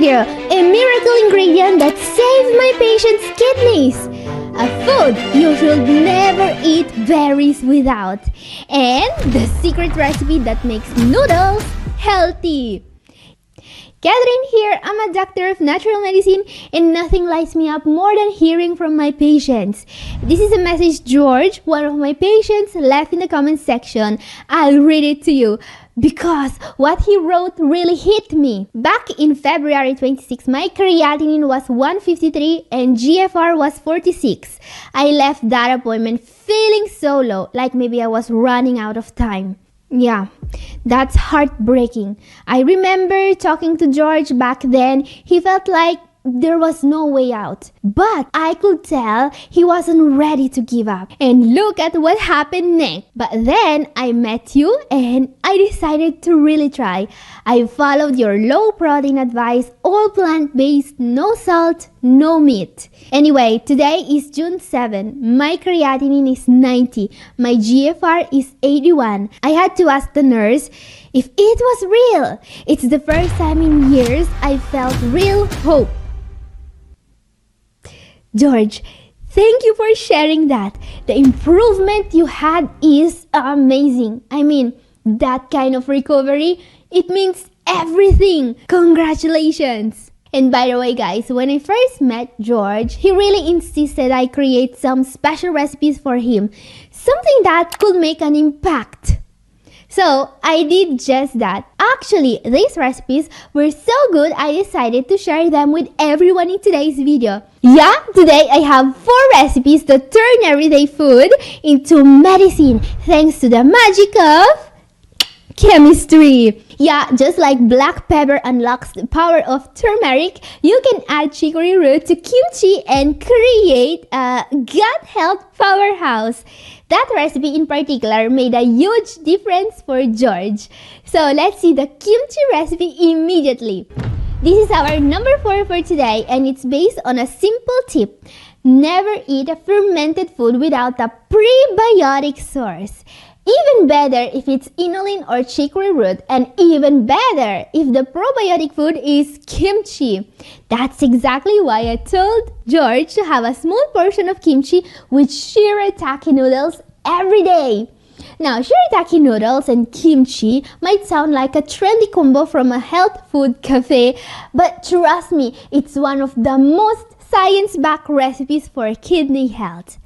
here, a miracle ingredient that saved my patient's kidneys. A food you should never eat berries without. And the secret recipe that makes noodles healthy. Catherine here, I'm a doctor of natural medicine and nothing lights me up more than hearing from my patients. This is a message George, one of my patients, left in the comment section. I'll read it to you because what he wrote really hit me. Back in February 26, my creatinine was 153 and GFR was 46. I left that appointment feeling so low, like maybe I was running out of time. Yeah, that's heartbreaking. I remember talking to George back then. He felt like there was no way out. But I could tell he wasn't ready to give up. And look at what happened next. But then I met you and I decided to really try. I followed your low protein advice, all plant-based, no salt, no meat. Anyway, today is June 7. My creatinine is 90. My GFR is 81. I had to ask the nurse if it was real. It's the first time in years I felt real hope. George, thank you for sharing that. The improvement you had is amazing. I mean, that kind of recovery, it means everything. Congratulations. And by the way, guys, when I first met George, he really insisted I create some special recipes for him. Something that could make an impact. So I did just that. Actually, these recipes were so good I decided to share them with everyone in today's video. Yeah, today I have 4 recipes that turn everyday food into medicine thanks to the magic of chemistry. Yeah, just like black pepper unlocks the power of turmeric, you can add chicory root to kimchi and create a gut health powerhouse. That recipe in particular made a huge difference for George. So let's see the kimchi recipe immediately. This is our number 4 for today and it's based on a simple tip. Never eat a fermented food without a prebiotic source. Even better if it's inulin or chicory root, and even better if the probiotic food is kimchi. That's exactly why I told George to have a small portion of kimchi with shirataki noodles every day. Now, shirataki noodles and kimchi might sound like a trendy combo from a health food cafe, but trust me, it's one of the most science-backed recipes for kidney health.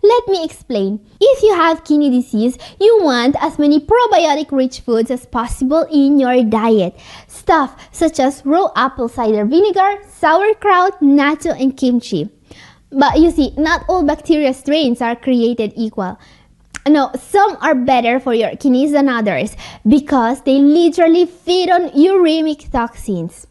Let me explain. If you have kidney disease, you want as many probiotic-rich foods as possible in your diet. Stuff such as raw apple cider vinegar, sauerkraut, natto, and kimchi. But you see, not all bacteria strains are created equal. No, some are better for your kidneys than others because they literally feed on uremic toxins.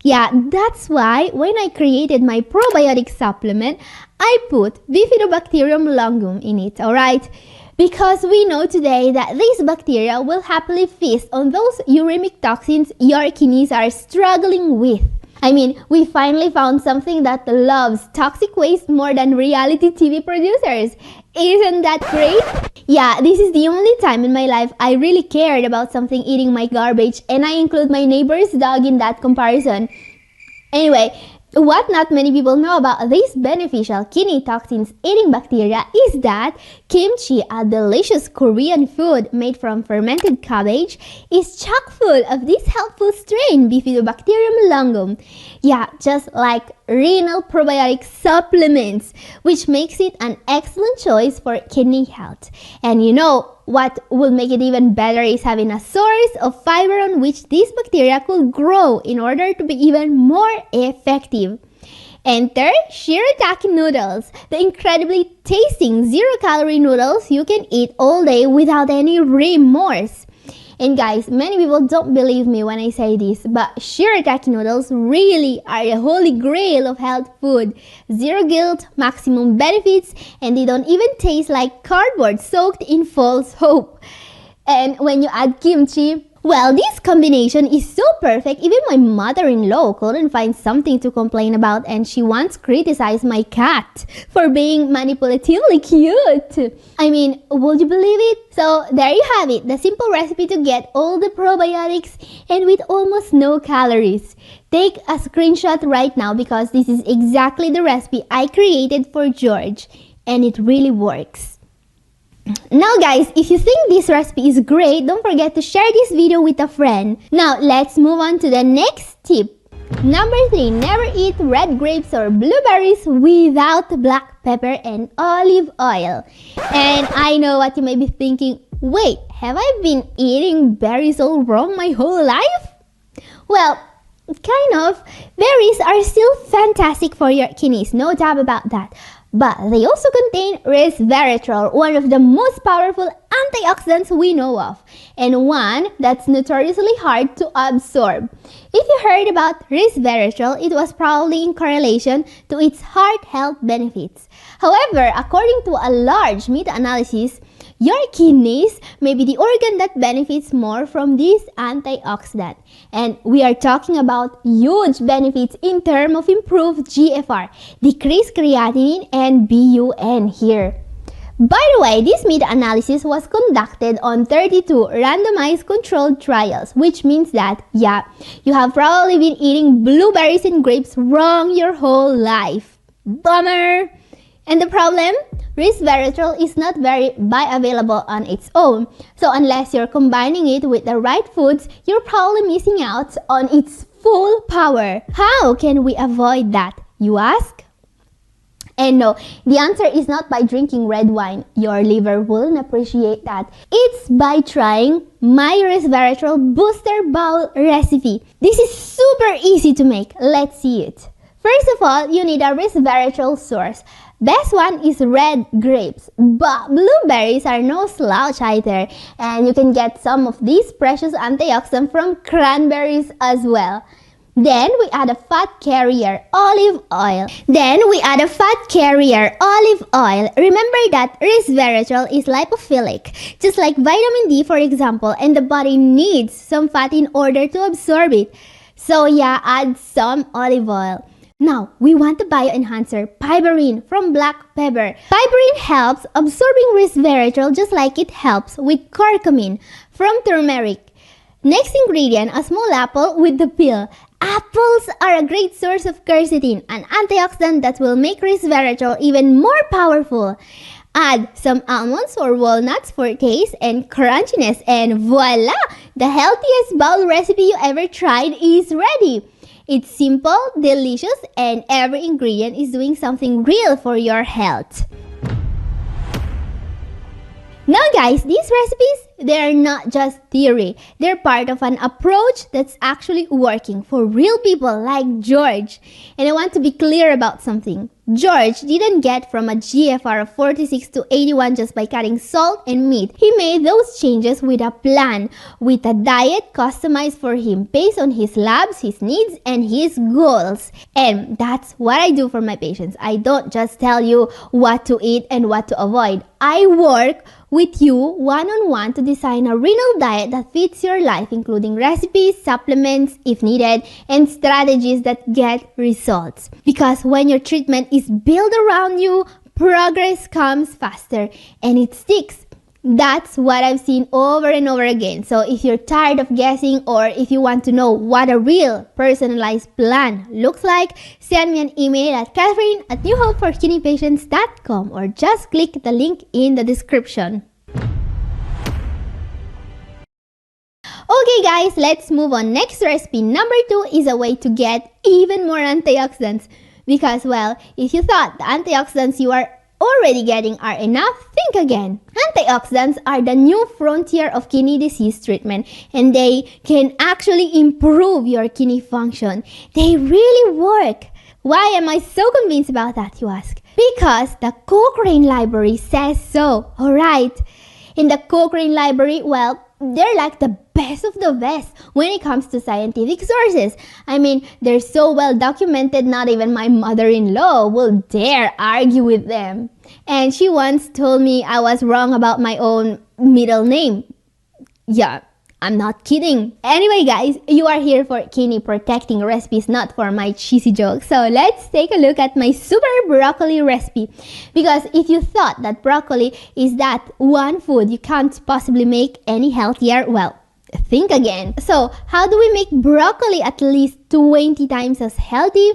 Yeah, that's why when I created my probiotic supplement, I put Bifidobacterium longum in it, alright? Because we know today that these bacteria will happily feast on those uremic toxins your kidneys are struggling with. I mean, we finally found something that loves toxic waste more than reality TV producers. Isn't that great? Yeah, this is the only time in my life I really cared about something eating my garbage, and I include my neighbor's dog in that comparison. Anyway, what not many people know about these beneficial kidney toxins eating bacteria is that kimchi, a delicious Korean food made from fermented cabbage, is chock full of this helpful strain, Bifidobacterium longum. Yeah, just like renal probiotic supplements, which makes it an excellent choice for kidney health. And you know, what will make it even better is having a source of fiber on which these bacteria could grow in order to be even more effective. Enter shirataki noodles, the incredibly tasting zero-calorie noodles you can eat all day without any remorse. And guys, many people don't believe me when I say this, but shirataki noodles really are the holy grail of health food. Zero guilt, maximum benefits, and they don't even taste like cardboard soaked in false hope. And when you add kimchi, Well, this combination is so perfect, even my mother-in-law couldn't find something to complain about, and she once criticized my cat for being manipulatively cute. I mean, would you believe it? So there you have it, the simple recipe to get all the probiotics and with almost no calories. Take a screenshot right now because this is exactly the recipe I created for George, and it really works. Now guys, if you think this recipe is great, don't forget to share this video with a friend. Now let's move on to the next tip. Number 3, never eat red grapes or blueberries without black pepper and olive oil. And I know what you may be thinking, wait, have I been eating berries all wrong my whole life? Well, kind of. Berries are still fantastic for your kidneys, no doubt about that. But they also contain resveratrol, one of the most powerful antioxidants we know of, and one that's notoriously hard to absorb. If you heard about resveratrol, it was probably in correlation to its heart health benefits. However, according to a large meta-analysis, your kidneys may be the organ that benefits more from this antioxidant. And we are talking about huge benefits in terms of improved GFR, decreased creatinine, and BUN here. By the way, this meta-analysis was conducted on 32 randomized controlled trials, which means that, yeah, you have probably been eating blueberries and grapes wrong your whole life. Bummer! And the problem? Resveratrol is not very bioavailable on its own, so unless you're combining it with the right foods, you're probably missing out on its full power. How can we avoid that, you ask? And no, the answer is not by drinking red wine. Your liver wouldn't appreciate that. It's by trying my resveratrol booster bowl recipe. This is super easy to make. Let's see it. First of all, you need a resveratrol source. Best one is red grapes, but blueberries are no slouch either, and you can get some of these precious antioxidants from cranberries as well. Then we add a fat carrier, olive oil. Remember that resveratrol is lipophilic, just like vitamin D for example, and the body needs some fat in order to absorb it. So yeah, add some olive oil. Now, we want the bioenhancer piperine from black pepper. Piperine helps absorbing resveratrol just like it helps with curcumin from turmeric. Next ingredient, a small apple with the peel. Apples are a great source of quercetin, an antioxidant that will make resveratrol even more powerful. Add some almonds or walnuts for taste and crunchiness, and voila! The healthiest bowl recipe you ever tried is ready. It's simple, delicious, and every ingredient is doing something real for your health. Now guys, these recipes, they're not just theory. They're part of an approach that's actually working for real people like George. And I want to be clear about something. George didn't get from a GFR of 46 to 81 just by cutting salt and meat. He made those changes with a plan, with a diet customized for him based on his labs, his needs, and his goals. And that's what I do for my patients. I don't just tell you what to eat and what to avoid. I work with you one-on-one to design a renal diet that fits your life, including recipes, supplements if needed, and strategies that get results. Because when your treatment is built around you, progress comes faster and it sticks. That's what I've seen over and over again. So if you're tired of guessing, or if you want to know what a real personalized plan looks like, send me an email at catherine@newhopeforkidneypatients.com or just click the link in the description. Okay guys, let's move on. Next recipe, number 2, is a way to get even more antioxidants. Because, well, if you thought the antioxidants you are already getting are enough, think again. Antioxidants are the new frontier of kidney disease treatment, and they can actually improve your kidney function. They really work. Why am I so convinced about that, you ask? Because the Cochrane library says so. Alright. In the Cochrane library, well, they're like the best of the best when it comes to scientific sources. I mean, they're so well documented, not even my mother-in-law will dare argue with them. And she once told me I was wrong about my own middle name. Yeah, I'm not kidding. Anyway guys, you are here for kidney protecting recipes, not for my cheesy jokes. So let's take a look at my super broccoli recipe. Because if you thought that broccoli is that one food you can't possibly make any healthier, well, think again. So how do we make broccoli at least 20 times as healthy?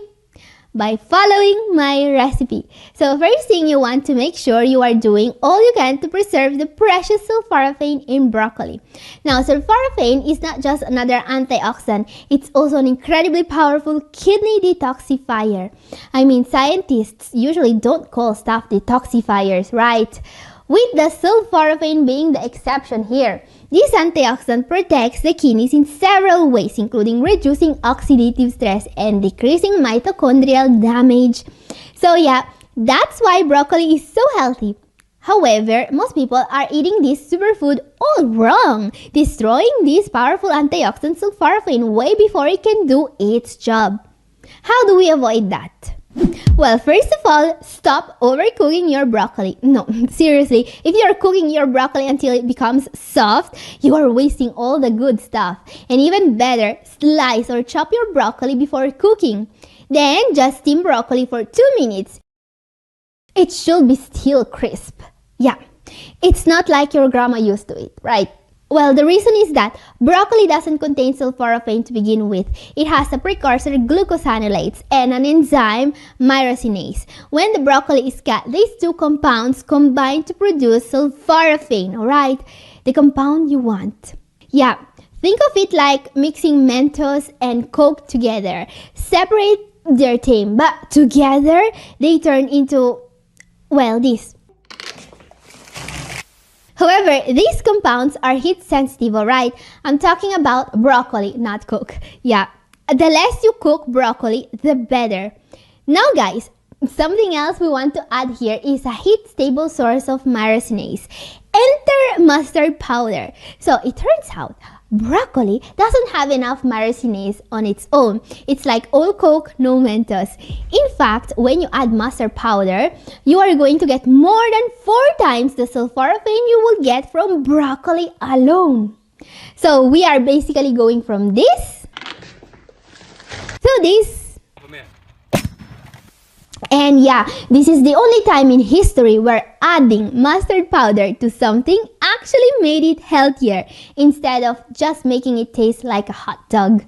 By following my recipe. So first thing, you want to make sure you are doing all you can to preserve the precious sulforaphane in broccoli. Now, sulforaphane is not just another antioxidant, it's also an incredibly powerful kidney detoxifier. I mean, scientists usually don't call stuff detoxifiers, right? With the sulforaphane being the exception here. This antioxidant protects the kidneys in several ways, including reducing oxidative stress and decreasing mitochondrial damage. So yeah, that's why broccoli is so healthy. However, most people are eating this superfood all wrong, destroying this powerful antioxidant sulforaphane way before it can do its job. How do we avoid that? Well, first of all, stop overcooking your broccoli. No, seriously, if you are cooking your broccoli until it becomes soft, you are wasting all the good stuff. And even better, slice or chop your broccoli before cooking. Then just steam broccoli for 2 minutes. It should be still crisp. Yeah, it's not like your grandma used to eat, right? Well, the reason is that broccoli doesn't contain sulforaphane to begin with. It has a precursor, glucosinolates, and an enzyme, myrosinase. When the broccoli is cut, these two compounds combine to produce sulforaphane, alright? The compound you want. Yeah, think of it like mixing Mentos and Coke together. Separate their theme, but together they turn into, well, this. However, these compounds are heat sensitive, alright? I'm talking about broccoli, not Coke. Yeah, the less you cook broccoli, the better. Now guys, something else we want to add here is a heat stable source of myrosinase. Enter mustard powder. So it turns out, broccoli doesn't have enough myrosinase on its own. It's like all Coke, no Mentos. In fact, when you add mustard powder, you are going to get more than 4 times the sulforaphane you will get from broccoli alone. So we are basically going from this to this. And yeah, this is the only time in history where adding mustard powder to something actually made it healthier instead of just making it taste like a hot dog.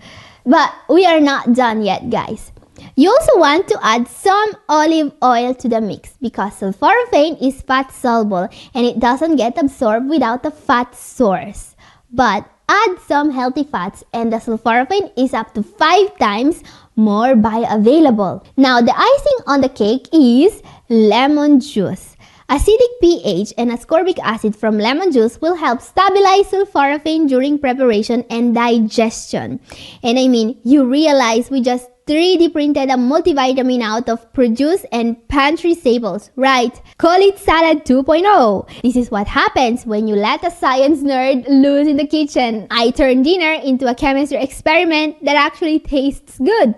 But we are not done yet, guys. You also want to add some olive oil to the mix because sulforaphane is fat soluble and it doesn't get absorbed without a fat source. But add some healthy fats and the sulforaphane is up to 5 times more bioavailable. Now, the icing on the cake is lemon juice. Acidic pH and ascorbic acid from lemon juice will help stabilize sulforaphane during preparation and digestion. And I mean, you realize we just 3D printed a multivitamin out of produce and pantry staples, right? Call it salad 2.0. This is what happens when you let a science nerd loose in the kitchen. I turn dinner into a chemistry experiment that actually tastes good.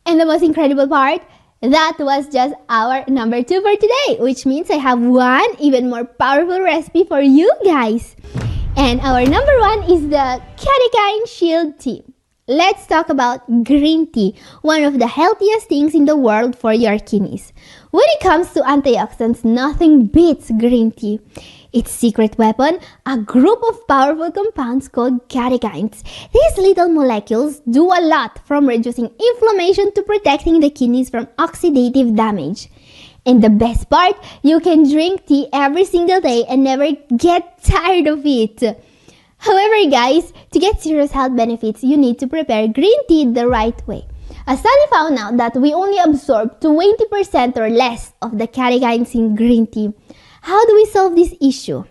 And the most incredible part, that was just our number 2 for today, which means I have one even more powerful recipe for you guys. And our number 1 is the Catechins Shield Tea. Let's talk about green tea, one of the healthiest things in the world for your kidneys. When it comes to antioxidants, nothing beats green tea. Its secret weapon, a group of powerful compounds called catechins. These little molecules do a lot from reducing inflammation to protecting the kidneys from oxidative damage. And the best part, you can drink tea every single day and never get tired of it. However, guys, to get serious health benefits, you need to prepare green tea the right way. A study found out that we only absorb 20% or less of the catechins in green tea. How do we solve this issue?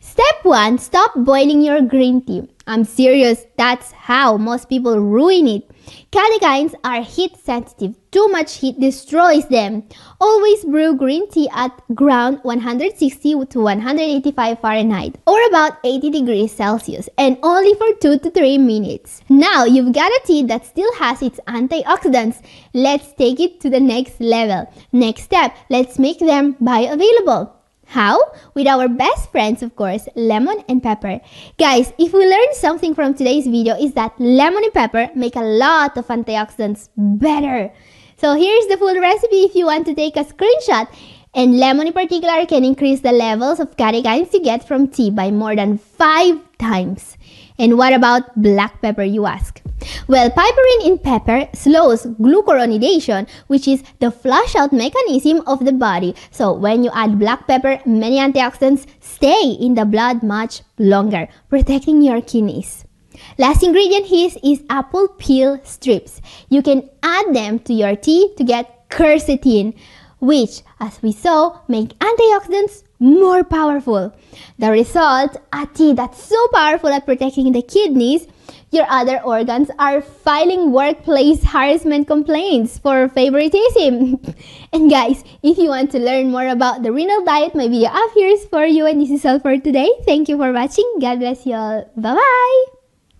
Step 1, stop boiling your green tea. I'm serious, that's how most people ruin it. Catechins are heat sensitive. Too much heat destroys them. Always brew green tea at ground 160 to 185 Fahrenheit or about 80 degrees Celsius and only for 2 to 3 minutes. Now you've got a tea that still has its antioxidants. Let's take it to the next level. Next step, let's make them bioavailable. How? With our best friends, of course, lemon and pepper. Guys, if we learned something from today's video is that lemon and pepper make a lot of antioxidants better. So here's the full recipe if you want to take a screenshot. And lemon in particular can increase the levels of catechins you get from tea by more than 5 times. And what about black pepper, you ask? Well, piperine in pepper slows glucuronidation, which is the flush out mechanism of the body. So when you add black pepper, many antioxidants stay in the blood much longer, protecting your kidneys. Last ingredient is apple peel strips. You can add them to your tea to get quercetin, which, as we saw, make antioxidants more powerful. The result, a tea that's so powerful at protecting the kidneys, your other organs are filing workplace harassment complaints for favoritism. And guys, if you want to learn more about the renal diet, my video up here is for you, and this is all for today. Thank you for watching. God bless you all. Bye-bye!